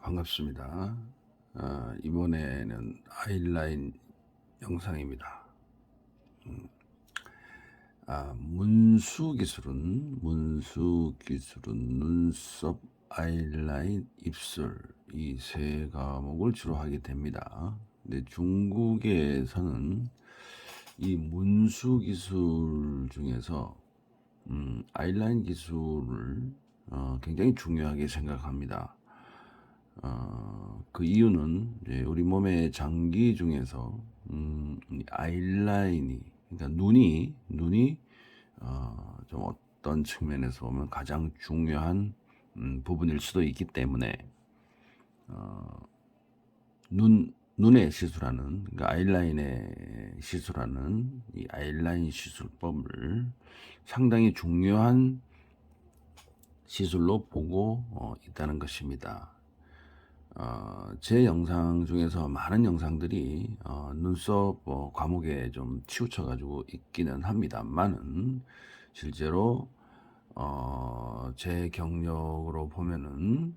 반갑습니다. 이번에는 아이라인 영상입니다. 문수 기술은 눈썹, 아이라인, 입술 이 세 과목을 주로 하게 됩니다. 근데 중국에서는 이 문수 기술 중에서 아이라인 기술을 굉장히 중요하게 생각합니다. 그 이유는 이제 우리 몸의 장기 중에서 이 아이라인이, 그러니까 눈이 좀 어떤 측면에서 보면 가장 중요한 부분일 수도 있기 때문에 눈에 시술하는, 그러니까 아이라인에 시술하는 이 아이라인 시술법을 상당히 중요한 시술로 보고 있다는 것입니다. 제 영상 중에서 많은 영상들이 눈썹 과목에 좀 치우쳐가지고 있기는 합니다만은, 실제로 제 경력으로 보면은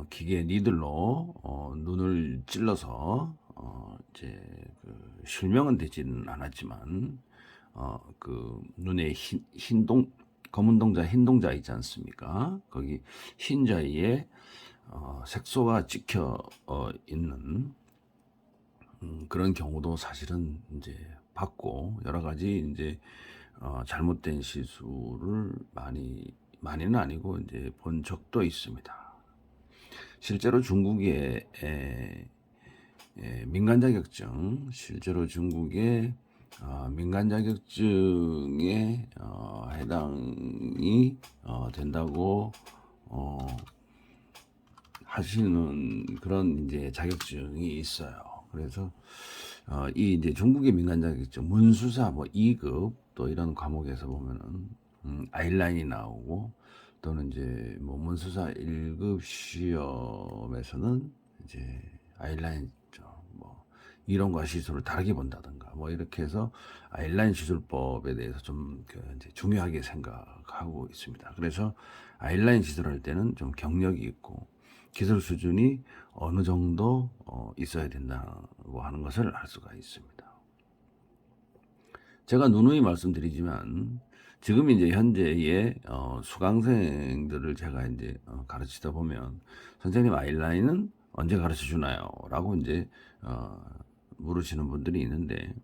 기계 니들로 눈을 찔러서 이제 그 실명은 되지는 않았지만 그 눈에 검은 동자, 흰 동자 있지 않습니까? 거기 흰자위에 색소가 찍혀 있는 그런 경우도 사실은 이제 봤고, 여러 가지 이제 잘못된 시술을 많이는 아니고 이제 본 적도 있습니다. 실제로 중국의 민간 자격증, 실제로 중국의 민간 자격증에 해당이 된다고 하시는 그런 이제 자격증이 있어요. 그래서 이 이제 중국의 민간 자격증 문수사 뭐 2급 또 이런 과목에서 보면은 아이라인이 나오고, 또는 이제 뭐 문수사 1급 시험에서는 이제 아이라인 뭐 이론과 시술을 다르게 본다든가 뭐 이렇게 해서 아이라인 시술법에 대해서 좀 이제 중요하게 생각하고 있습니다. 그래서 아이라인 시술할 때는 좀 경력이 있고 기술 수준이 어느 정도 있어야 된다고 하는 것을 알 수가 있습니다. 제가 누누이 말씀드리지만, 지금 이제 현재의 수강생들을 제가 이제 가르치다 보면, 선생님 아이라인은 언제 가르쳐 주나요? 라고 이제 물으시는 분들이 있는데,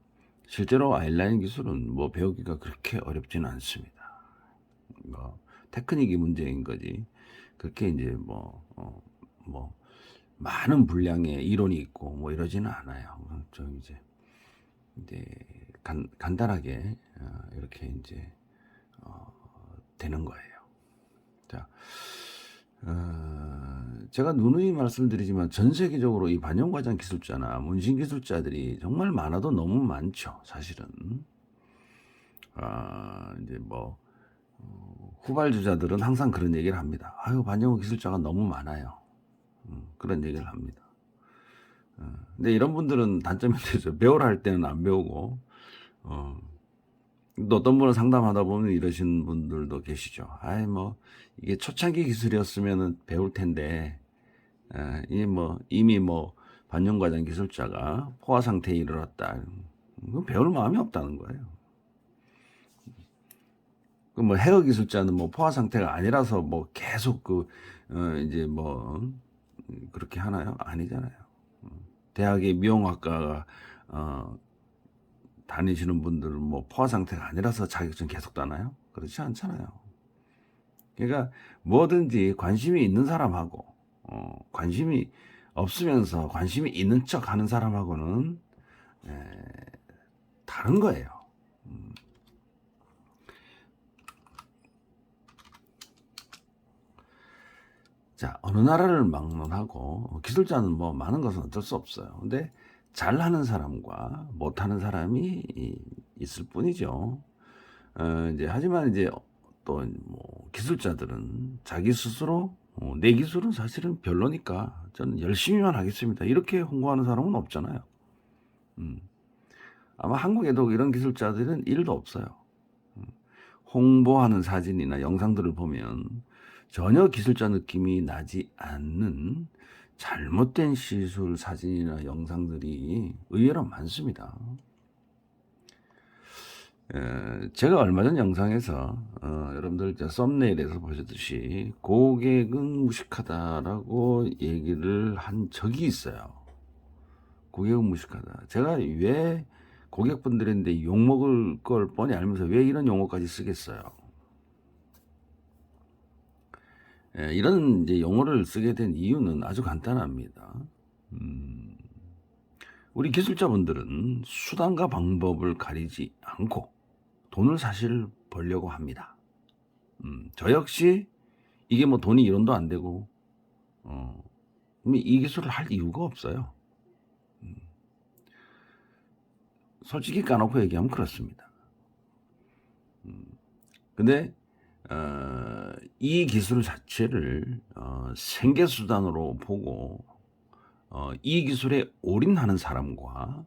실제로 아이라인 기술은 뭐 배우기가 그렇게 어렵지는 않습니다. 뭐 테크닉이 문제인 거지, 그렇게 이제 뭐 많은 분량의 이론이 있고 뭐 이러지는 않아요. 좀 이제 간단하게 이렇게 이제 되는 거예요. 자, 제가 누누이 말씀드리지만 전 세계적으로 이 반영과장 기술자나 문신 기술자들이 정말 많아도 너무 많죠, 사실은. 이제 뭐 후발주자들은 항상 그런 얘기를 합니다. 아유, 반영호 기술자가 너무 많아요. 그런 얘기를 합니다. 근데 이런 분들은 단점이 되죠. 배우라 할 때는 안 배우고, 또 어떤 분은 상담하다 보면 이러신 분들도 계시죠. 아이, 뭐, 이게 초창기 기술이었으면 배울 텐데, 이미 뭐, 반영과장 기술자가 포화 상태에 이르렀다. 그건 배울 마음이 없다는 거예요. 그 뭐, 헤어 기술자는 뭐, 포화 상태가 아니라서 뭐, 계속 이제 뭐, 그렇게 하나요? 아니잖아요. 대학의 미용학과가, 다니시는 분들은 뭐 포화 상태가 아니라서 자격증 계속 따나요? 그렇지 않잖아요. 그러니까 뭐든지 관심이 있는 사람하고 관심이 없으면서 관심이 있는 척 하는 사람하고는 다른 거예요. 자, 어느 나라를 막론하고 기술자는 뭐 많은 것은 어쩔 수 없어요. 근데 잘하는 사람과 못하는 사람이 있을 뿐이죠. 이제 하지만 이제 또 뭐 기술자들은 자기 스스로 내 기술은 사실은 별로니까 저는 열심히만 하겠습니다, 이렇게 홍보하는 사람은 없잖아요. 음. 아마 한국에도 이런 기술자들은 1도 없어요. 홍보하는 사진이나 영상들을 보면 전혀 기술자 느낌이 나지 않는 잘못된 시술 사진이나 영상들이 의외로 많습니다. 제가 얼마 전 영상에서 여러분들 이제 썸네일에서 보셨듯이 고객은 무식하다라고 얘기를 한 적이 있어요. 고객은 무식하다. 제가 왜 고객분들인데 욕먹을 걸 뻔히 알면서 왜 이런 용어까지 쓰겠어요? 이런 이제 용어를 쓰게 된 이유는 아주 간단합니다. 우리 기술자분들은 수단과 방법을 가리지 않고 돈을 사실 벌려고 합니다. 저 역시 이게 뭐 돈이 1원도 안 되고 이 기술을 할 이유가 없어요. 솔직히 까놓고 얘기하면 그렇습니다. 근데 이 기술 자체를 생계수단으로 보고 이 기술에 올인하는 사람과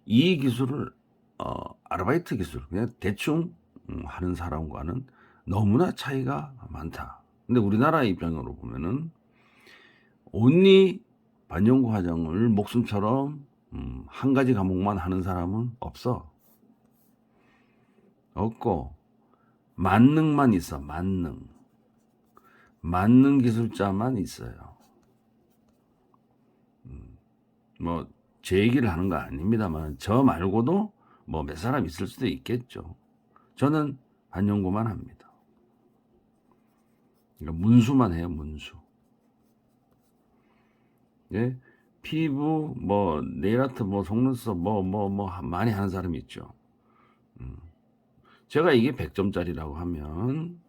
이 기술을 아르바이트 기술 그냥 대충 하는 사람과는 너무나 차이가 많다. 근데 우리나라 입장으로 보면은 온리 반영구 화장을 목숨처럼 한 가지 과목만 하는 사람은 없고 만능만 있어. 만능 기술자만 있어요. 뭐 제 얘기를 하는 거 아닙니다만 저 말고도 뭐 몇 사람 있을 수도 있겠죠. 저는 반영구만 합니다. 그러니까 문수만 해요. 문수. 예? 피부 뭐 네일아트 뭐 속눈썹 뭐 많이 하는 사람이 있죠. 제가 이게 100점짜리라고 하면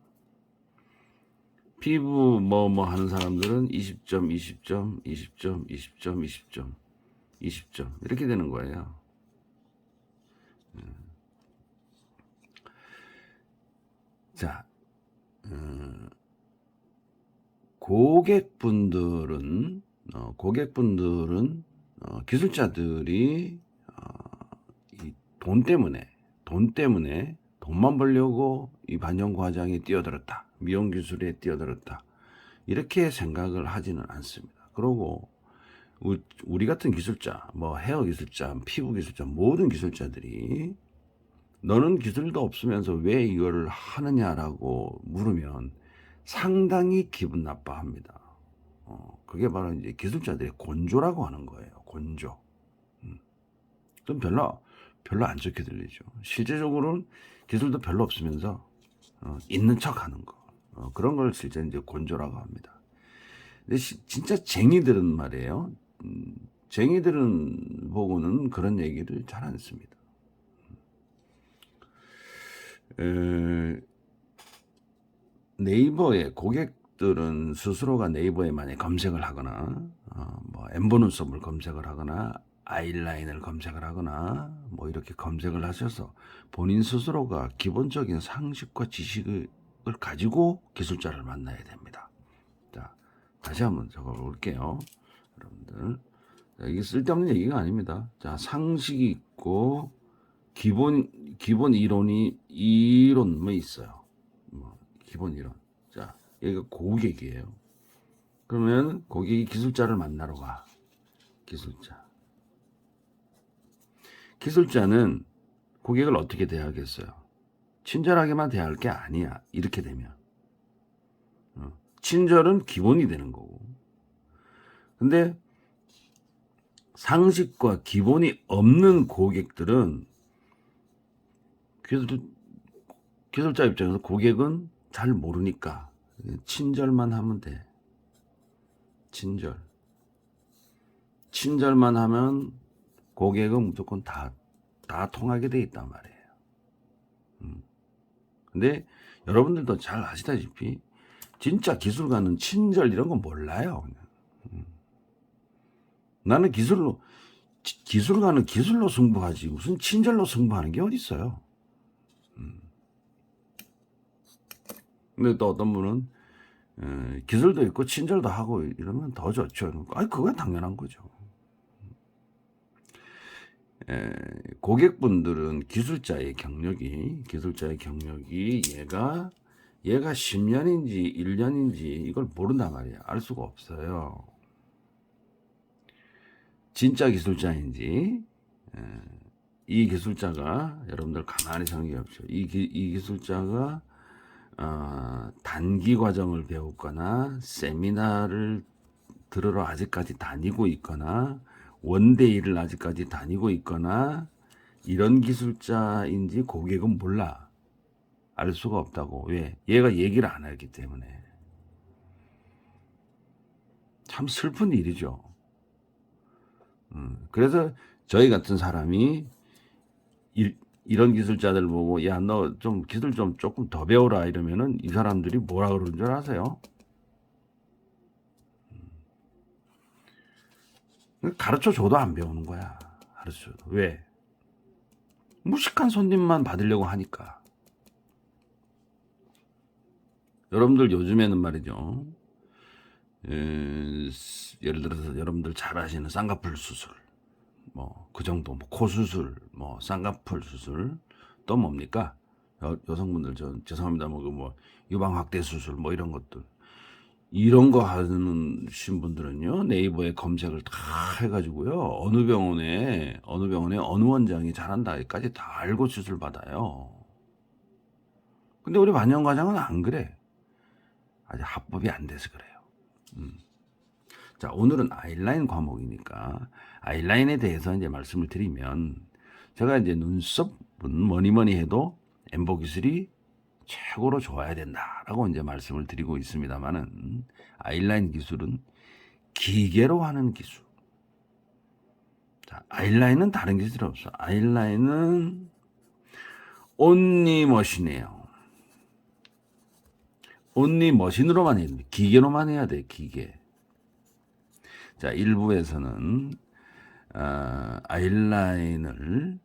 피부 뭐 하는 사람들은 20점, 20점, 20점, 20점, 20점, 20점 이렇게 되는 거예요. 자, 고객분들은 기술자들이 이 돈 때문에 돈만 벌려고 이 반영구 화장에 뛰어들었다. 미용 기술에 뛰어들었다. 이렇게 생각을 하지는 않습니다. 그리고 우리 같은 기술자, 뭐 헤어 기술자, 피부 기술자, 모든 기술자들이 너는 기술도 없으면서 왜 이거를 하느냐라고 물으면 상당히 기분 나빠합니다. 그게 바로 이제 기술자들의 곤조라고 하는 거예요. 곤조. 좀 별로 안 좋게 들리죠. 실제적으로는 기술도 별로 없으면서 있는 척 하는 거. 그런 걸 실제 이제 곤조라고 합니다. 근데 진짜 쟁이들은 말이에요. 쟁이들은 보고는 그런 얘기를 잘 안 씁니다. 네이버에 고객들은 스스로가 네이버에 만약 검색을 하거나 뭐 엠보 눈썹을 검색을 하거나 아이라인을 검색을 하거나 뭐 이렇게 검색을 하셔서 본인 스스로가 기본적인 상식과 지식을 가지고 기술자를 만나야 됩니다. 자, 다시 한번 적어볼게요. 여러분들, 자, 이게 쓸데없는 얘기가 아닙니다. 자, 상식이 있고 기본 이론 뭐 있어요. 뭐 기본 이론. 자, 여기가 고객이에요. 그러면 고객이 기술자를 만나러 가. 기술자는 고객을 어떻게 대하겠어요? 친절하게만 대할 게 아니야. 이렇게 되면 친절은 기본이 되는 거고. 근데 상식과 기본이 없는 고객들은 기술자 입장에서 고객은 잘 모르니까 친절만 하면 돼. 친절만 하면 고객은 무조건 다 통하게 돼 있단 말이에요. 근데 여러분들도 잘 아시다시피 진짜 기술가는 친절 이런 건 몰라요. 나는 기술가는 기술로 승부하지 무슨 친절로 승부하는 게 어디 있어요. 근데 또 어떤 분은 기술도 있고 친절도 하고 이러면 더 좋죠. 아니 그건 당연한 거죠. 고객분들은 기술자의 경력이 얘가 얘가 10년인지 1년인지 이걸 모른단 말이야. 알 수가 없어요. 진짜 기술자인지, 이 기술자가, 여러분들 가만히 생각해 보십시오. 이 기술자가 단기 과정을 배웠거나 세미나를 들으러 아직까지 다니고 있거나 원데이를 아직까지 다니고 있거나 이런 기술자인지 고객은 몰라. 알 수가 없다고. 왜? 얘가 얘기를 안 하기 때문에. 참 슬픈 일이죠. 그래서 저희 같은 사람이 이런 기술자들 보고 야, 너 좀 기술 좀 조금 더 배워라 이러면은 이 사람들이 뭐라 그러는 줄 아세요? 가르쳐 줘도 안 배우는 거야. 가르쳐 줘도. 왜? 무식한 손님만 받으려고 하니까. 여러분들 요즘에는 말이죠. 예를 들어서 여러분들 잘 아시는 쌍꺼풀 수술, 뭐 그 정도, 뭐 코 수술, 뭐 쌍꺼풀 수술, 또 뭡니까? 여성분들 저 죄송합니다. 뭐 유방 확대 수술, 뭐 이런 것들. 이런 거 하는 분들은요, 네이버에 검색을 다 해가지고요, 어느 병원에 어느 원장이 잘한다까지 다 알고 수술 받아요. 근데 우리 반영과장은 안 그래. 아직 합법이 안 돼서 그래요. 자, 오늘은 아이라인 과목이니까 아이라인에 대해서 이제 말씀을 드리면, 제가 이제 눈썹은 뭐니 해도 엠보 기술이 최고로 좋아야 된다라고 이제 말씀을 드리고 있습니다만은, 아이라인 기술은 기계로 하는 기술. 자, 아이라인은 다른 기술이 없어. 아이라인은 온리 머신이에요. 온리 머신으로만 해야 돼. 기계로만 해야 돼. 기계. 자, 일부에서는 아이라인을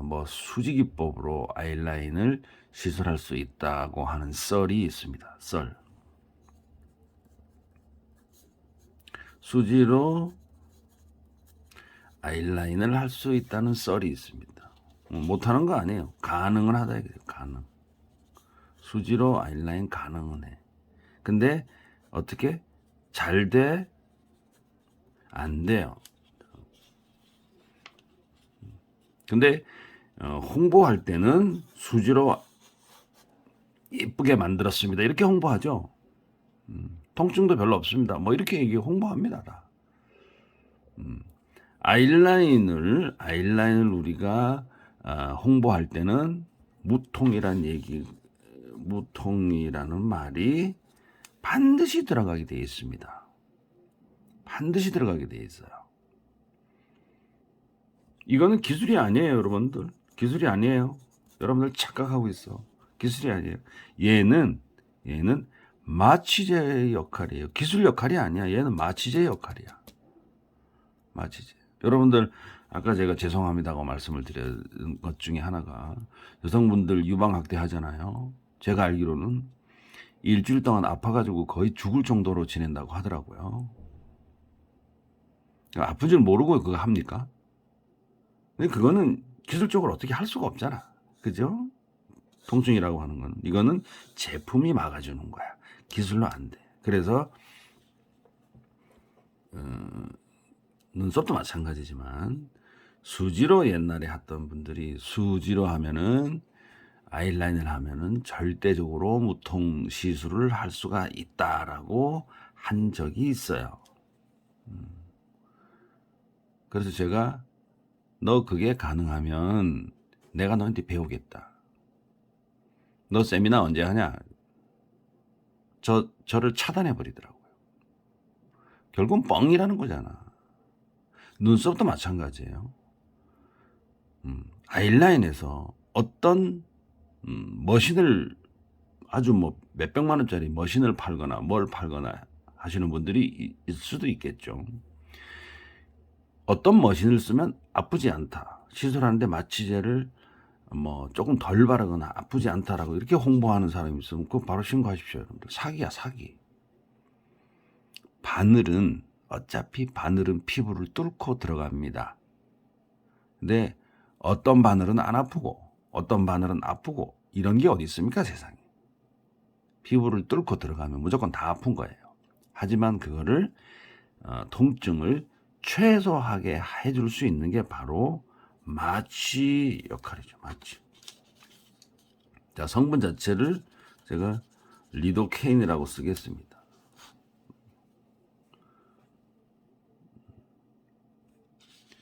뭐 수지기법으로 아이라인을 시술할 수 있다고 하는 썰이 있습니다. 썰. 수지로 아이라인을 할 수 있다는 썰이 있습니다. 못하는 거 아니에요. 가능은 하다 이거예요. 가능. 수지로 아이라인 가능은 해. 근데 어떻게? 잘 돼? 안 돼요. 근데 홍보할 때는 수지로 예쁘게 만들었습니다. 이렇게 홍보하죠. 통증도 별로 없습니다. 뭐 이렇게 얘기 홍보합니다. 다. 아이라인을 우리가 홍보할 때는 무통이라는 말이 반드시 들어가게 되어 있습니다. 반드시 들어가게 되어 있어요. 이거는 기술이 아니에요, 여러분들. 기술이 아니에요. 여러분들 착각하고 있어. 기술이 아니에요. 얘는 마취제 역할이에요. 기술 역할이 아니야. 얘는 마취제 역할이야. 마취제. 여러분들 아까 제가 죄송합니다고 말씀을 드린 것 중에 하나가, 여성분들 유방학대 하잖아요. 제가 알기로는 일주일 동안 아파가지고 거의 죽을 정도로 지낸다고 하더라고요. 아픈 줄 모르고 그거 합니까? 근데 그거는 기술적으로 어떻게 할 수가 없잖아. 그죠? 통증이라고 하는 건. 이거는 제품이 막아주는 거야. 기술로 안 돼. 그래서 눈썹도 마찬가지지만, 수지로 옛날에 했던 분들이 수지로 하면은, 아이라인을 하면은 절대적으로 무통 시술을 할 수가 있다라고 한 적이 있어요. 그래서 제가 너 그게 가능하면 내가 너한테 배우겠다. 너 세미나 언제 하냐? 저를 차단해 버리더라고요. 결국은 뻥이라는 거잖아. 눈썹도 마찬가지예요. 아이라인에서 어떤 머신을, 아주 뭐 몇백만 원짜리 머신을 팔거나 뭘 팔거나 하시는 분들이 있을 수도 있겠죠. 어떤 머신을 쓰면 아프지 않다. 시술하는데 마취제를 뭐 조금 덜 바르거나 아프지 않다라고 이렇게 홍보하는 사람이 있으면 그거 바로 신고하십시오, 여러분들. 사기야, 사기. 어차피 바늘은 피부를 뚫고 들어갑니다. 근데 어떤 바늘은 안 아프고 어떤 바늘은 아프고 이런 게 어디 있습니까, 세상에. 피부를 뚫고 들어가면 무조건 다 아픈 거예요. 하지만 그거를 통증을 최소하게 해줄 수 있는 게 바로 마취 역할이죠. 마취. 자, 성분 자체를 제가 리도케인이라고 쓰겠습니다.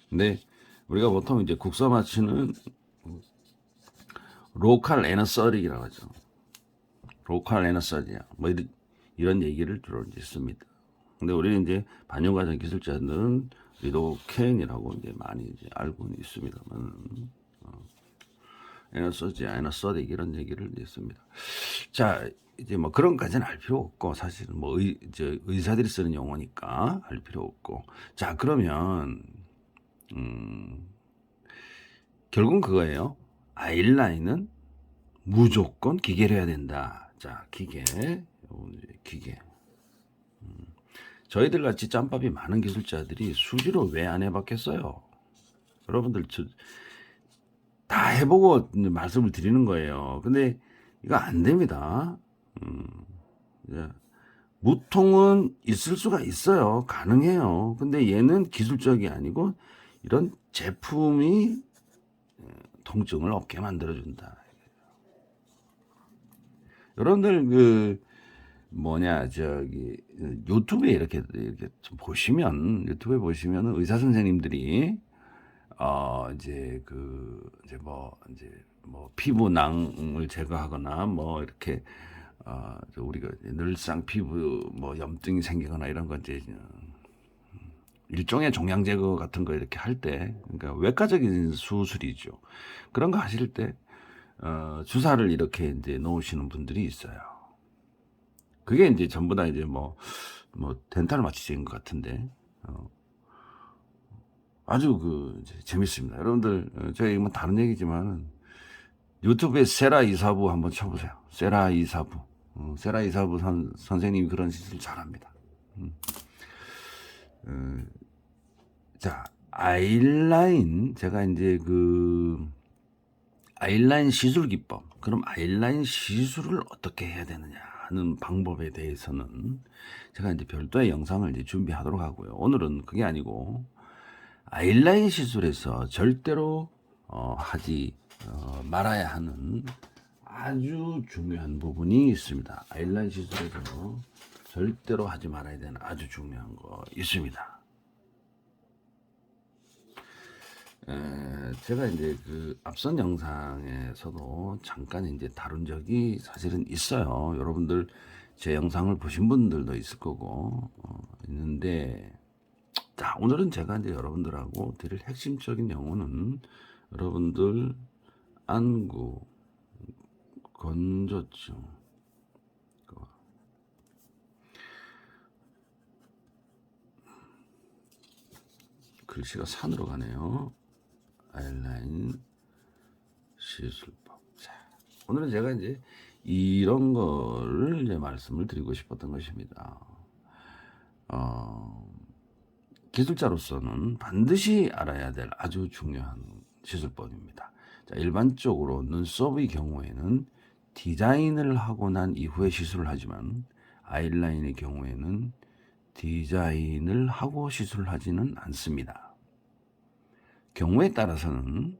근데 우리가 보통 이제 국소 마취는 로컬 애너서릭이라고 하죠. 로컬 애너서디아 뭐 이런 얘기를 주로 이제 씁니다. 근데 우리는 이제 반영과정 기술자들은 리도케인이라고 이제 많이 이제 알고는 있습니다만 에너서지아, 에너서딕 이런 얘기를 했습니다. 자, 이제 뭐 그런까지는 알 필요 없고 사실은 뭐 의사들이 쓰는 용어니까 알 필요 없고. 자, 그러면 결국은 그거예요. 아이라인은 무조건 기계로 해야 된다. 자, 기계. 저희들 같이 짬밥이 많은 기술자들이 수시로 왜 안 해봤겠어요? 여러분들 다 해보고 말씀을 드리는 거예요. 근데 이거 안 됩니다. 무통은 있을 수가 있어요. 가능해요. 근데 얘는 기술적이 아니고 이런 제품이 통증을 없게 만들어준다. 여러분들 유튜브에 이렇게 좀 보시면 유튜브에 보시면 의사 선생님들이 뭐 피부낭을 제거하거나 뭐 이렇게 우리가 늘상 피부 뭐 염증이 생기거나 이런 거 이제 일종의 종양 제거 같은 거 이렇게 할 때, 그러니까 외과적인 수술이죠. 그런 거 하실 때 주사를 이렇게 이제 놓으시는 분들이 있어요. 그게 이제 전부 다 이제 뭐 덴탈 마취제인 것 같은데 아주 이제 재밌습니다. 여러분들 저희 뭐 다른 얘기지만 유튜브에 세라 이사부 한번 쳐보세요. 세라 이사부. 세라 이사부 선생님이 그런 시술 잘합니다. 자, 아이라인 제가 이제 아이라인 시술 기법. 그럼 아이라인 시술을 어떻게 해야 되느냐 하는 방법에 대해서는 제가 이제 별도의 영상을 이제 준비하도록 하고요. 오늘은 그게 아니고 아이라인 시술에서 절대로 하지 말아야 하는 아주 중요한 부분이 있습니다. 아이라인 시술에서 절대로 하지 말아야 되는 아주 중요한 거 있습니다. 제가 이제 앞선 영상에서도 잠깐 이제 다룬 적이 사실은 있어요. 여러분들 제 영상을 보신 분들도 있을 거고 있는데, 자, 오늘은 제가 이제 여러분들하고 드릴 핵심적인 영어는 여러분들 안구 건조증 글씨가 산으로 가네요. 아이라인 시술법. 자, 오늘은 제가 이제 이런 거를 이제 말씀을 드리고 싶었던 것입니다. 기술자로서는 반드시 알아야 될 아주 중요한 시술법입니다. 자, 일반적으로 눈썹의 경우에는 디자인을 하고 난 이후에 시술을 하지만 아이라인의 경우에는 디자인을 하고 시술을 하지는 않습니다. 경우에 따라서는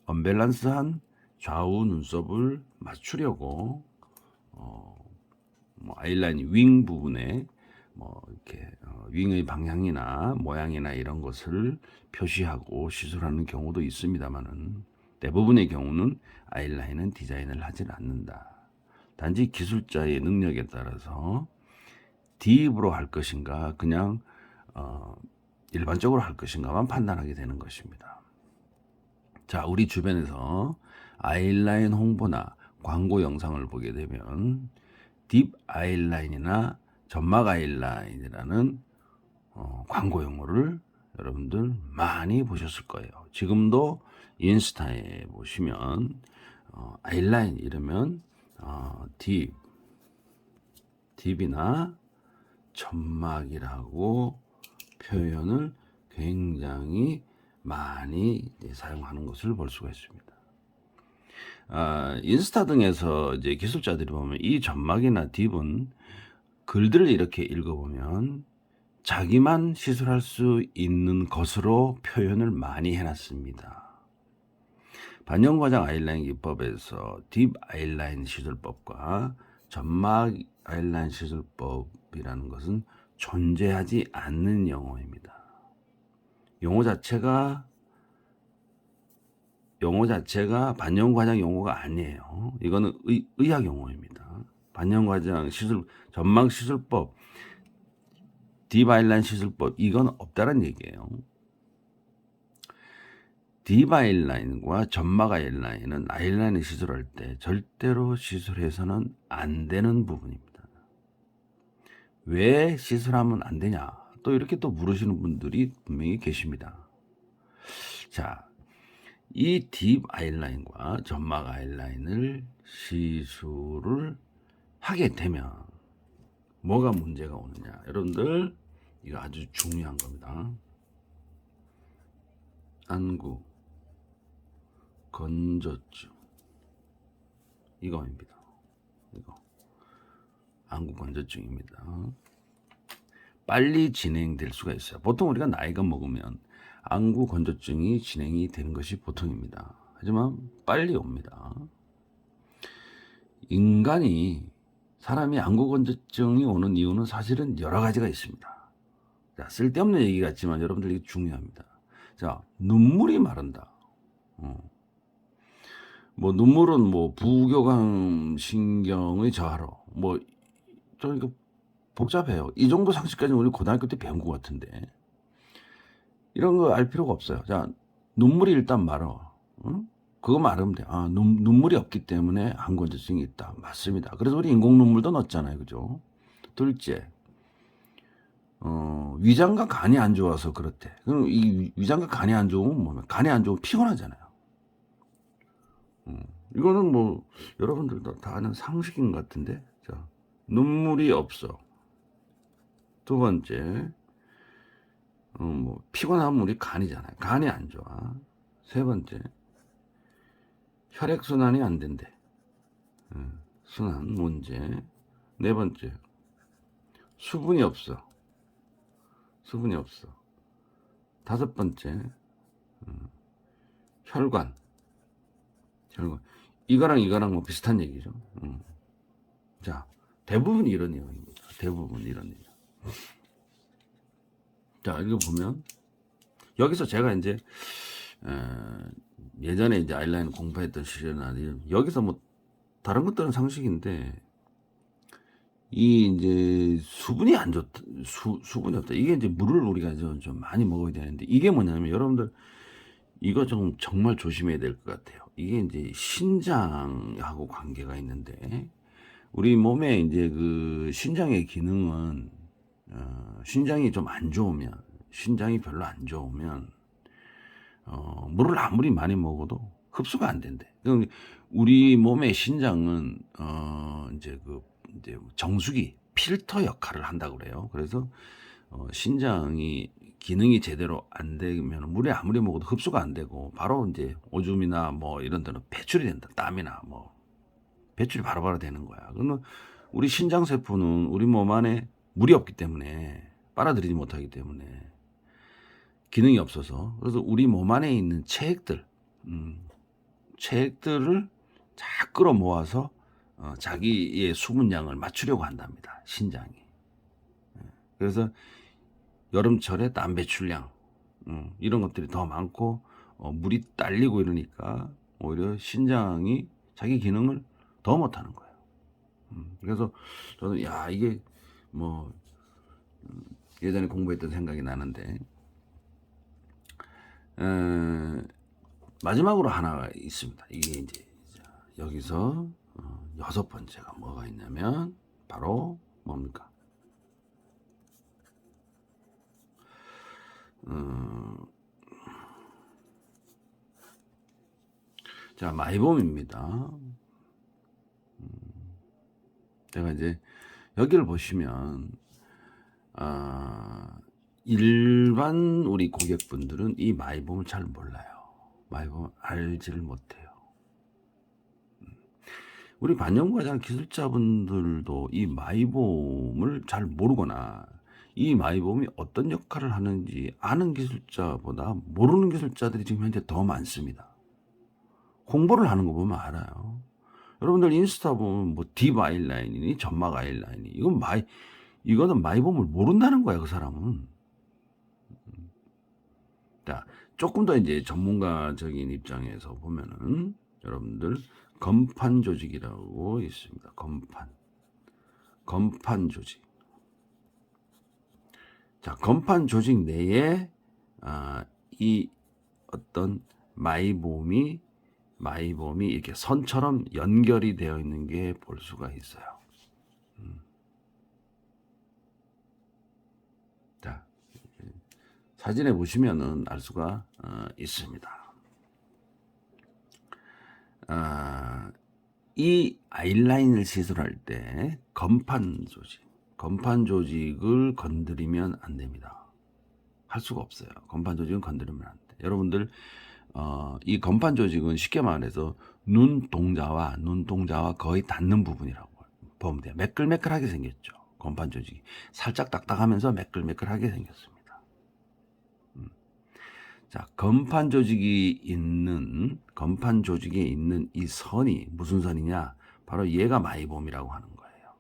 언밸런스한 좌우 눈썹을 맞추려고 아이라인 윙 부분에 이렇게 윙의 방향이나 모양이나 이런 것을 표시하고 시술하는 경우도 있습니다만은 대부분의 경우는 아이라인은 디자인을 하질 않는다. 단지 기술자의 능력에 따라서 딥으로 할 것인가 그냥 일반적으로 할 것인가만 판단하게 되는 것입니다. 자, 우리 주변에서 아이라인 홍보나 광고 영상을 보게 되면 딥 아이라인이나 점막 아이라인이라는 광고 용어를 여러분들 많이 보셨을 거예요. 지금도 인스타에 보시면 아이라인 이러면 딥이나 점막이라고 표현을 굉장히 많이 사용하는 것을 볼 수가 있습니다. 인스타 등에서 이제 기술자들이 보면 이 점막이나 딥은 글들을 이렇게 읽어보면 자기만 시술할 수 있는 것으로 표현을 많이 해놨습니다. 반영과장 아이라인 기법에서 딥 아이라인 시술법과 점막 아이라인 시술법이라는 것은 존재하지 않는 용어입니다. 용어 자체가 반영과장 용어가 아니에요. 이거는 의학 용어입니다. 반영과장 시술, 점막 시술법, 딥 아이라인 시술법, 이건 없다는 얘기예요. 딥 아이라인과 점막 아이라인은 아이라인을 시술할 때 절대로 시술해서는 안 되는 부분입니다. 왜 시술하면 안 되냐? 또 이렇게 또 물으시는 분들이 분명히 계십니다. 자, 이 딥 아이라인과 점막 아이라인을 시술을 하게 되면 뭐가 문제가 오느냐? 여러분들, 이거 아주 중요한 겁니다. 안구 건조증, 이거입니다. 이거 안구 건조증입니다. 빨리 진행될 수가 있어요. 보통 우리가 나이가 먹으면 안구 건조증이 진행이 되는 것이 보통입니다. 하지만 빨리 옵니다. 사람이 안구 건조증이 오는 이유는 사실은 여러 가지가 있습니다. 자, 쓸데없는 얘기 같지만 여러분들 이게 중요합니다. 자, 눈물이 마른다. 뭐 눈물은 뭐 부교감 신경의 저하로 좀 이거 복잡해요. 이 정도 상식까지 우리 고등학교 때 배운 것 같은데 이런 거 알 필요가 없어요. 자, 눈물이 일단 말어. 응? 그거만 알으면 돼. 눈물이 없기 때문에 안구건조증이 있다. 맞습니다. 그래서 우리 인공 눈물도 넣었잖아요. 그죠? 둘째, 위장과 간이 안 좋아서 그렇대. 그럼 이 위장과 간이 안 좋으면 뭐면 간이 안 좋으면 피곤하잖아요. 이거는 뭐 여러분들도 다 아는 상식인 것 같은데. 자, 눈물이 없어. 두 번째, 피곤하면 우리 간이잖아요. 간이 안 좋아. 세 번째, 혈액순환이 안 된대. 순환 문제. 네 번째, 수분이 없어. 다섯 번째, 혈관. 이거랑 뭐 비슷한 얘기죠. 자, 대부분 이런 내용입니다. 자, 이거 보면 여기서 제가 이제 예전에 이제 아이라인 공부했던 시절이나 여기서 뭐 다른 것들은 상식인데 이 이제 수분이 안 좋다, 수분이 없다. 이게 이제 물을 우리가 좀 많이 먹어야 되는데 이게 뭐냐면 여러분들 이거 좀 정말 조심해야 될 것 같아요. 이게 이제 신장하고 관계가 있는데 우리 몸에 이제 그 신장의 기능은 신장이 좀 안 좋으면 신장이 별로 안 좋으면 물을 아무리 많이 먹어도 흡수가 안 된대. 우리 몸의 신장은 이제 정수기 필터 역할을 한다고 그래요. 그래서 신장이 기능이 제대로 안 되면 물에 아무리 먹어도 흡수가 안 되고 바로 이제 오줌이나 뭐 이런 데는 배출이 된다. 땀이나 뭐 배출이 바로바로 되는 거야. 그러면 우리 신장 세포는 우리 몸 안에 물이 없기 때문에 빨아들이지 못하기 때문에 기능이 없어서 그래서 우리 몸 안에 있는 체액들을 쫙 끌어모아서 자기의 수분량을 맞추려고 한답니다. 신장이. 그래서 여름철에 땀 배출량 이런 것들이 더 많고 물이 딸리고 이러니까 오히려 신장이 자기 기능을 더 못하는 거예요. 그래서 저는 이게 뭐 예전에 공부했던 생각이 나는데 마지막으로 하나가 있습니다. 이게 이제 여기서 여섯 번째가 뭐가 있냐면 바로 뭡니까? 자, 마이봄입니다. 제가 이제 여기를 보시면 일반 우리 고객분들은 이 마이봄을 잘 몰라요. 마이봄을 알지를 못해요. 우리 반영과장 기술자분들도 이 마이봄을 잘 모르거나 이 마이봄이 어떤 역할을 하는지 아는 기술자보다 모르는 기술자들이 지금 현재 더 많습니다. 홍보를 하는 거 보면 알아요. 여러분들 인스타 보면 뭐 딥 아이라인이니 점막 아이라인이 이거는 마이봄을 모른다는 거야, 그 사람은. 자, 조금 더 이제 전문가적인 입장에서 보면은 여러분들 건판 조직이라고 있습니다. 건판 조직. 자, 건판 조직 내에 이 어떤 마이봄이 이렇게 선처럼 연결이 되어 있는 게 볼 수가 있어요. 자, 사진에 보시면은 알 수가 있습니다. 이 아이라인을 시술할 때 건판 조직을 건드리면 안 됩니다. 할 수가 없어요. 건판 조직은 건드리면 안 돼. 여러분들 이 건판 조직은 쉽게 말해서 눈동자와 거의 닿는 부분이라고 보면 돼요. 매끌매끌하게 생겼죠. 건판 조직이 살짝 딱딱하면서 매끌매끌하게 생겼습니다. 자, 건판 조직에 있는 이 선이 무슨 선이냐? 바로 얘가 마이봄이라고 하는 거예요.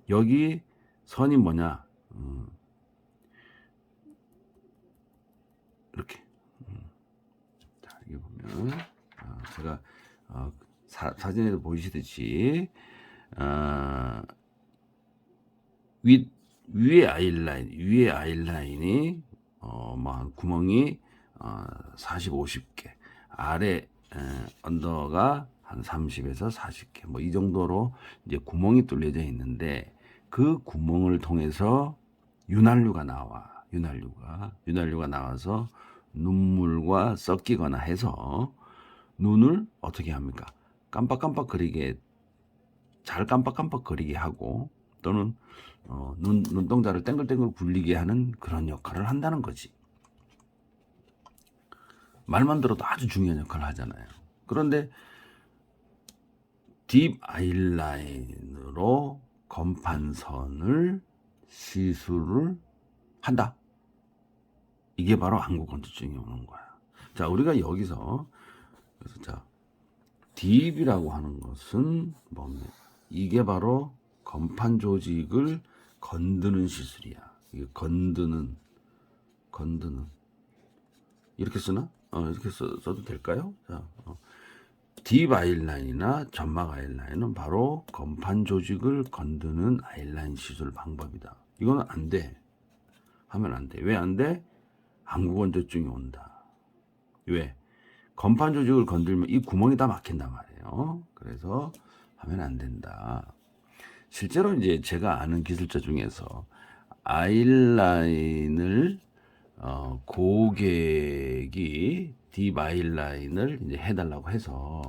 여기 선이 뭐냐? 이렇게. 자, 여기 보면 제가 사진에도 보이시듯이 위에 아이라인이 뭐 구멍이 40, 50개, 아래 언더가 한 30에서 40개, 뭐 이 정도로 이제 구멍이 뚫려져 있는데 그 구멍을 통해서 윤활유가 나와서 눈물과 섞이거나 해서 눈을 어떻게 합니까? 잘 깜빡깜빡거리게 하고 또는 눈동자를 땡글땡글 굴리게 하는 그런 역할을 한다는 거지. 말만 들어도 아주 중요한 역할을 하잖아요. 그런데 딥 아이라인으로 건판선을 시술을 한다. 이게 바로 안구건조증이 오는 거야. 자, 우리가 여기서 자, 딥이라고 하는 것은 뭡니까? 이게 바로 건판 조직을 건드는 시술이야. 이게 건드는 이렇게 쓰나? 이렇게 써도 될까요? 자, 딥 아이라인이나 점막 아이라인은 바로 건판 조직을 건드는 아이라인 시술 방법이다. 이거는 안 돼. 하면 안 돼. 왜 안 돼? 안구건조증이 온다. 왜? 건판 조직을 건들면 이 구멍이 다 막힌단 말이에요. 그래서 하면 안 된다. 실제로 이제 제가 아는 기술자 중에서 아이라인을 고객이 딥 아이라인을 이제 해달라고 해서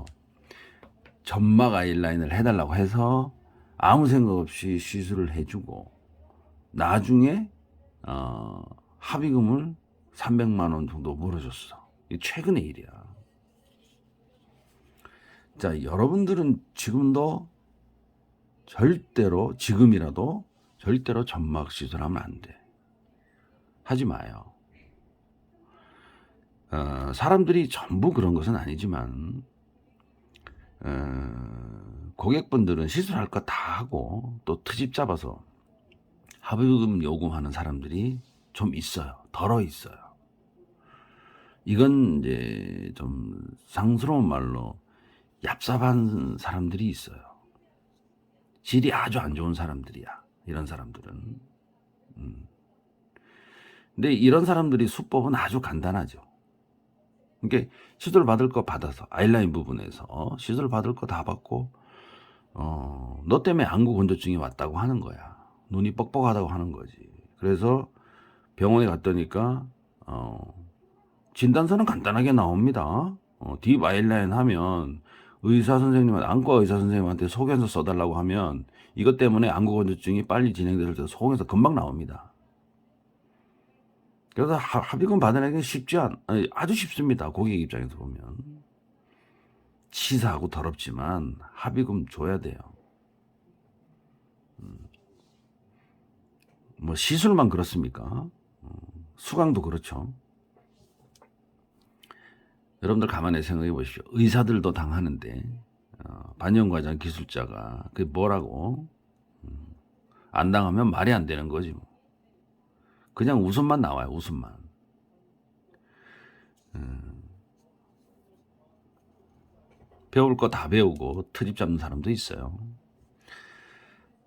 점막 아이라인을 해달라고 해서 아무 생각 없이 시술을 해주고 나중에 합의금을 300만 원 정도 물어줬어. 이 최근의 일이야. 자, 여러분들은 지금도 지금이라도 절대로 점막 시술하면 안 돼. 하지 마요. 사람들이 전부 그런 것은 아니지만 고객분들은 시술할 거 다 하고 또 트집 잡아서 합의금 요구하는 사람들이 좀 있어요. 덜어 있어요. 이건 이제 좀 상스러운 말로 얍삽한 사람들이 있어요. 질이 아주 안 좋은 사람들이야. 이런 사람들은. 근데 이런 사람들이 수법은 아주 간단하죠. 그러니까 시술 받을 거 받아서 아이라인 부분에서 시술 받을 거 다 받고 너 때문에 안구 건조증이 왔다고 하는 거야. 눈이 뻑뻑하다고 하는 거지. 그래서 병원에 갔더니까 진단서는 간단하게 나옵니다. 딥 아이라인 하면 안과 의사 선생님한테 소견서 써달라고 하면 이것 때문에 안구 건조증이 빨리 진행될 때 소견서 금방 나옵니다. 그래서 합의금 받아내기 아주 쉽습니다. 고객 입장에서 보면. 치사하고 더럽지만 합의금 줘야 돼요. 뭐 시술만 그렇습니까? 수강도 그렇죠. 여러분들 가만히 생각해 보십시오. 의사들도 당하는데 반영과장 기술자가 그게 뭐라고 안 당하면 말이 안 되는 거지 뭐. 그냥 웃음만 나와요. 웃음만. 배울 거 다 배우고 트집 잡는 사람도 있어요.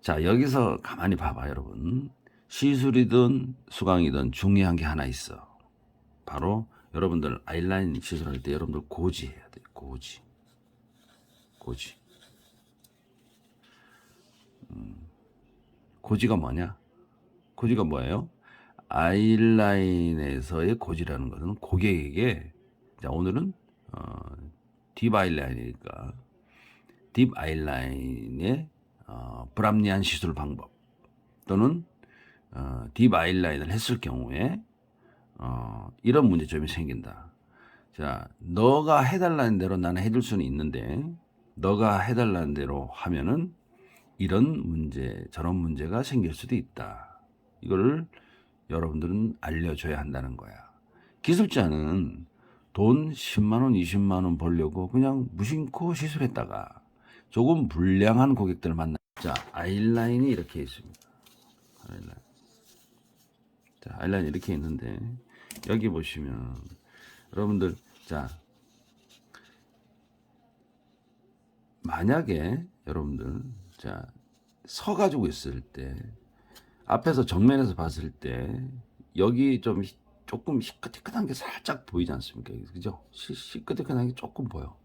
자, 여기서 가만히 봐봐 여러분. 시술이든 수강이든 중요한 게 하나 있어. 바로 여러분들 아이라인 시술할 때 여러분들 고지해야 돼요. 고지. 고지가 뭐냐? 고지가 뭐예요? 아이라인에서의 고지라는 것은 고객에게, 자, 오늘은 딥 아이라인이니까 딥 아이라인의 불합리한 시술 방법 또는 딥 아이라인을 했을 경우에 이런 문제점이 생긴다. 자, 너가 해달라는 대로 나는 해줄 수는 있는데 너가 해달라는 대로 하면은 이런 문제, 저런 문제가 생길 수도 있다. 이거를 여러분들은 알려줘야 한다는 거야. 기술자는 돈 10만 원, 20만 원 벌려고 그냥 무심코 시술했다가 조금 불량한 고객들을 만나. 자, 아이라인이 이렇게 있습니다. 아이라인. 자, 아이라인이 이렇게 있는데 여기 보시면 여러분들, 자, 만약에 여러분들, 자, 서 가지고 있을 때 앞에서 정면에서 봤을 때 여기 좀 조금 희끗희끗한 게 살짝 보이지 않습니까? 그죠? 희끗희끗한 게 조금 보여.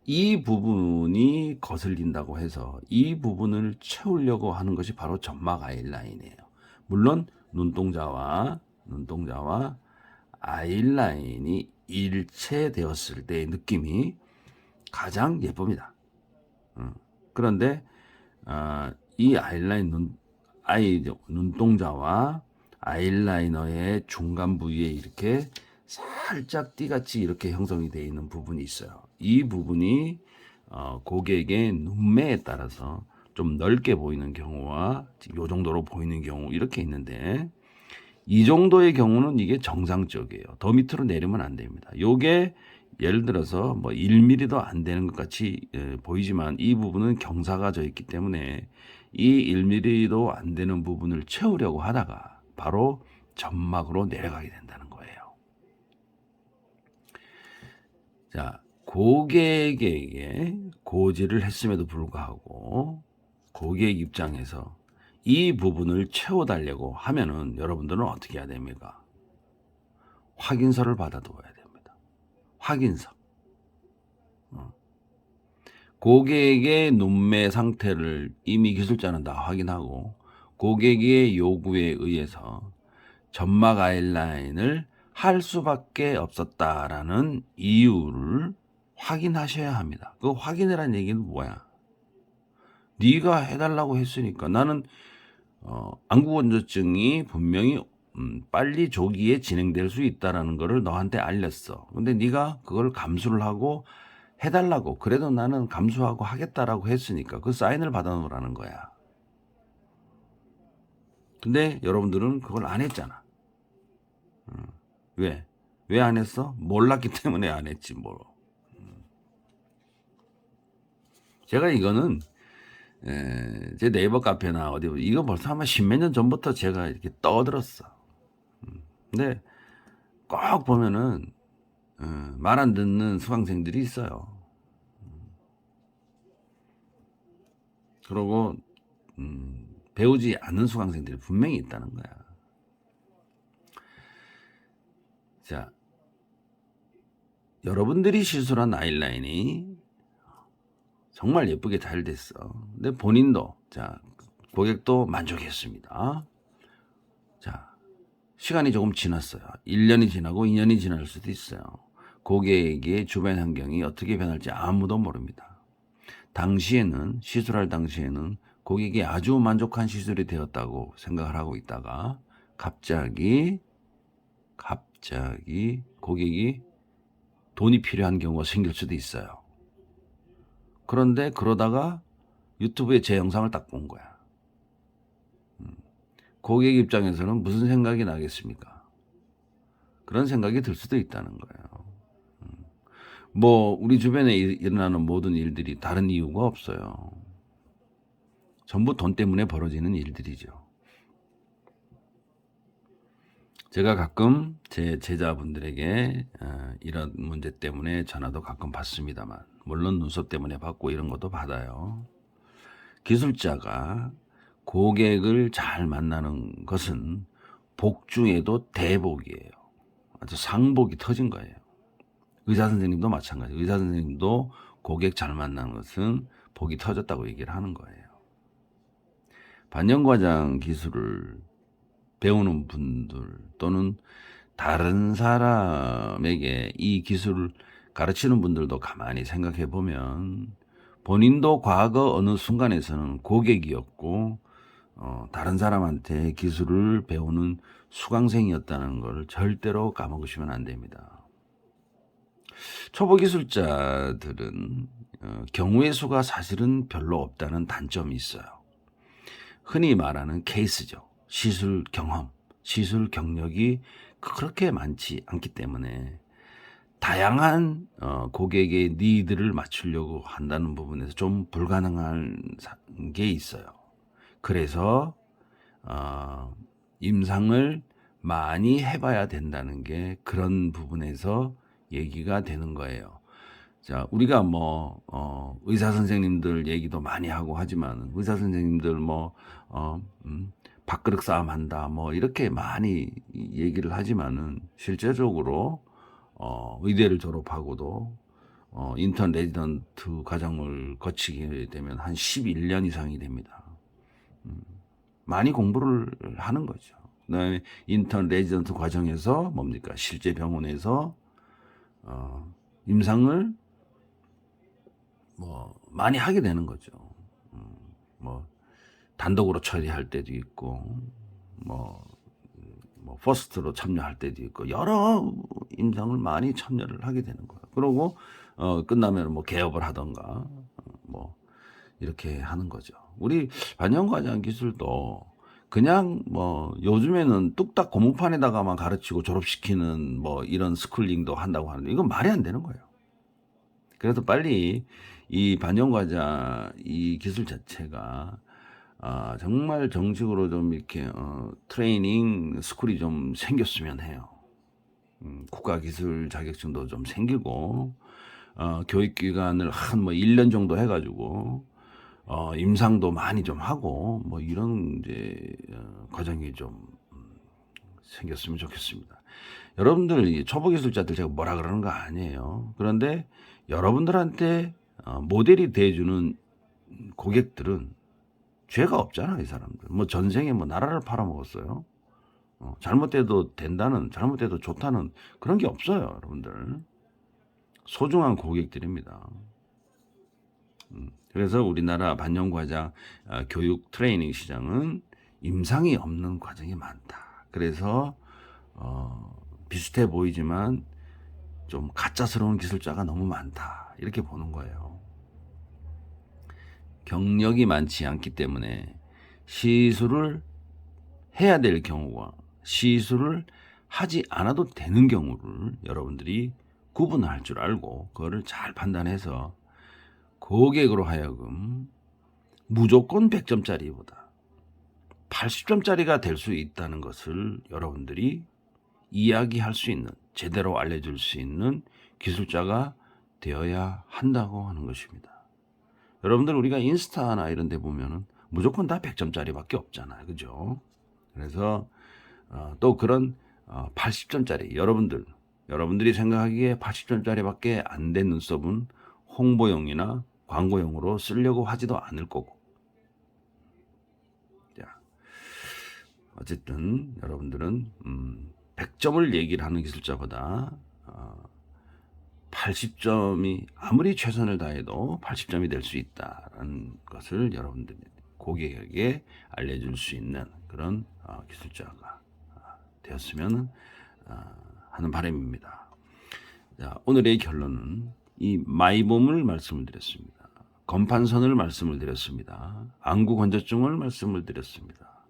이 부분이 거슬린다고 해서 이 부분을 채우려고 하는 것이 바로 점막 아이라인이에요. 물론 눈동자와 아이라인이 일체되었을 때의 느낌이 가장 예쁩니다. 그런데 이 아이라인 눈동자와 아이라이너의 중간 부위에 이렇게 살짝 띠같이 이렇게 형성이 되어 있는 부분이 있어요. 이 부분이 고객의 눈매에 따라서 좀 넓게 보이는 경우와 이 정도로 보이는 경우 이렇게 있는데 이 정도의 경우는 이게 정상적이에요. 더 밑으로 내리면 안 됩니다. 요게 예를 들어서 뭐 1mm도 안 되는 것 같이 보이지만 이 부분은 경사가 져 있기 때문에 이 1mm도 안 되는 부분을 채우려고 하다가 바로 점막으로 내려가게 된다는 거예요. 자, 고객에게 고지를 했음에도 불구하고 고객 입장에서 이 부분을 채워달라고 하면은 여러분들은 어떻게 해야 됩니까? 확인서를 받아두어야 됩니다. 확인서. 고객의 눈매 상태를 이미 기술자는 다 확인하고 고객의 요구에 의해서 점막 아이라인을 할 수밖에 없었다라는 이유를 확인하셔야 합니다. 그 확인이라는 얘기는 뭐야? 네가 해달라고 했으니까 나는 안구건조증이 분명히 빨리 조기에 진행될 수 있다라는 거를 너한테 알렸어. 근데 네가 그걸 감수를 하고 해달라고, 그래도 나는 감수하고 하겠다라고 했으니까 그 사인을 받아놓으라는 거야. 근데 여러분들은 그걸 안 했잖아. 왜? 왜 안 했어? 몰랐기 때문에 안 했지 뭐. 제가 이거는 제 네이버 카페나 어디 이거 벌써 아마 십몇 년 전부터 제가 이렇게 떠들었어. 근데 꼭 보면은 말 안 듣는 수강생들이 있어요. 그러고 배우지 않는 수강생들이 분명히 있다는 거야. 자, 여러분들이 시술한 아이라인이 정말 예쁘게 잘 됐어. 근데 본인도, 자, 고객도 만족했습니다. 자, 시간이 조금 지났어요. 1년이 지나고 2년이 지날 수도 있어요. 고객의 주변 환경이 어떻게 변할지 아무도 모릅니다. 당시에는, 시술할 당시에는 고객이 아주 만족한 시술이 되었다고 생각을 하고 있다가 갑자기 고객이 돈이 필요한 경우가 생길 수도 있어요. 그런데 그러다가 유튜브에 제 영상을 딱 본 거야. 고객 입장에서는 무슨 생각이 나겠습니까? 그런 생각이 들 수도 있다는 거예요. 뭐 우리 주변에 일어나는 모든 일들이 다른 이유가 없어요. 전부 돈 때문에 벌어지는 일들이죠. 제가 가끔 제 제자분들에게 이런 문제 때문에 전화도 가끔 받습니다만, 물론 눈썹 때문에 받고 이런 것도 받아요. 기술자가 고객을 잘 만나는 것은 복 중에도 대복이에요. 아주 상복이 터진 거예요. 의사 선생님도 마찬가지. 의사 선생님도 고객 잘 만나는 것은 복이 터졌다고 얘기를 하는 거예요. 반영과장 기술을 배우는 분들 또는 다른 사람에게 이 기술을 가르치는 분들도 가만히 생각해 보면 본인도 과거 어느 순간에서는 고객이었고 다른 사람한테 기술을 배우는 수강생이었다는 걸 절대로 까먹으시면 안 됩니다. 초보 기술자들은 경우의 수가 사실은 별로 없다는 단점이 있어요. 흔히 말하는 케이스죠. 시술 경험, 시술 경력이 그렇게 많지 않기 때문에 다양한 고객의 니드를 맞추려고 한다는 부분에서 좀 불가능한 게 있어요. 그래서 임상을 많이 해봐야 된다는 게 그런 부분에서 얘기가 되는 거예요. 자, 우리가 뭐 의사 선생님들 얘기도 많이 하고 하지만 의사 선생님들 뭐 밥그릇 싸움 한다 뭐 이렇게 많이 얘기를 하지만은 실제적으로 의대를 졸업하고도 인턴 레지던트 과정을 거치게 되면 한 11년 이상이 됩니다. 많이 공부를 하는 거죠. 그다음에 인턴 레지던트 과정에서 뭡니까? 실제 병원에서 임상을 뭐 많이 하게 되는 거죠. 뭐 단독으로 처리할 때도 있고 뭐 퍼스트로 참여할 때도 있고 여러 임상을 많이 참여를 하게 되는 거예요. 그러고 끝나면 뭐 개업을 하던가 뭐 이렇게 하는 거죠. 우리 반영과장 기술도 그냥 뭐 요즘에는 뚝딱 고무판에다가만 가르치고 졸업시키는 뭐 이런 스쿨링도 한다고 하는데 이건 말이 안 되는 거예요. 그래서 빨리 이 반영과장 이 기술 자체가 정말 정식으로 좀 이렇게 트레이닝 스쿨이 좀 생겼으면 해요. 국가기술 자격증도 좀 생기고 교육기간을 한 뭐 1년 정도 해가지고 임상도 많이 좀 하고 뭐 이런 이제 과정이 좀 생겼으면 좋겠습니다. 여러분들 초보 기술자들 제가 뭐라 그러는 거 아니에요. 그런데 여러분들한테 모델이 돼주는 고객들은 죄가 없잖아, 이 사람들. 뭐 전생에 뭐 나라를 팔아먹었어요. 잘못돼도 된다는, 잘못돼도 좋다는 그런 게 없어요, 여러분들. 소중한 고객들입니다. 그래서 우리나라 반영과장 교육 트레이닝 시장은 임상이 없는 과정이 많다. 그래서 비슷해 보이지만 좀 가짜스러운 기술자가 너무 많다. 이렇게 보는 거예요. 경력이 많지 않기 때문에 시술을 해야 될 경우와 시술을 하지 않아도 되는 경우를 여러분들이 구분할 줄 알고 그거를 잘 판단해서 고객으로 하여금 무조건 100점짜리보다 80점짜리가 될 수 있다는 것을 여러분들이 이야기할 수 있는, 제대로 알려줄 수 있는 기술자가 되어야 한다고 하는 것입니다. 여러분들 우리가 인스타나 이런 데 보면은 무조건 다 100점짜리밖에 없잖아요. 그죠? 그래서 또 그런 80점짜리 여러분들이 생각하기에 80점짜리밖에 안 된 눈썹은 홍보용이나 광고용으로 쓰려고 하지도 않을 거고. 자, 어쨌든 여러분들은 100점을 얘기를 하는 기술자보다 80점이 아무리 최선을 다해도 80점이 될 수 있다는 것을 여러분들이 고객에게 알려줄 수 있는 그런 기술자가 되었으면 하는 바람입니다. 자, 오늘의 결론은 이 마이봄을 말씀을 드렸습니다. 검판선을 말씀을 드렸습니다. 안구 건조증을 말씀을 드렸습니다.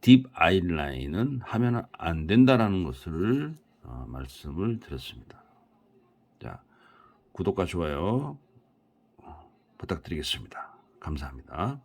딥 아이라인은 하면 안 된다라는 것을 말씀을 드렸습니다. 자, 구독과 좋아요 부탁드리겠습니다. 감사합니다.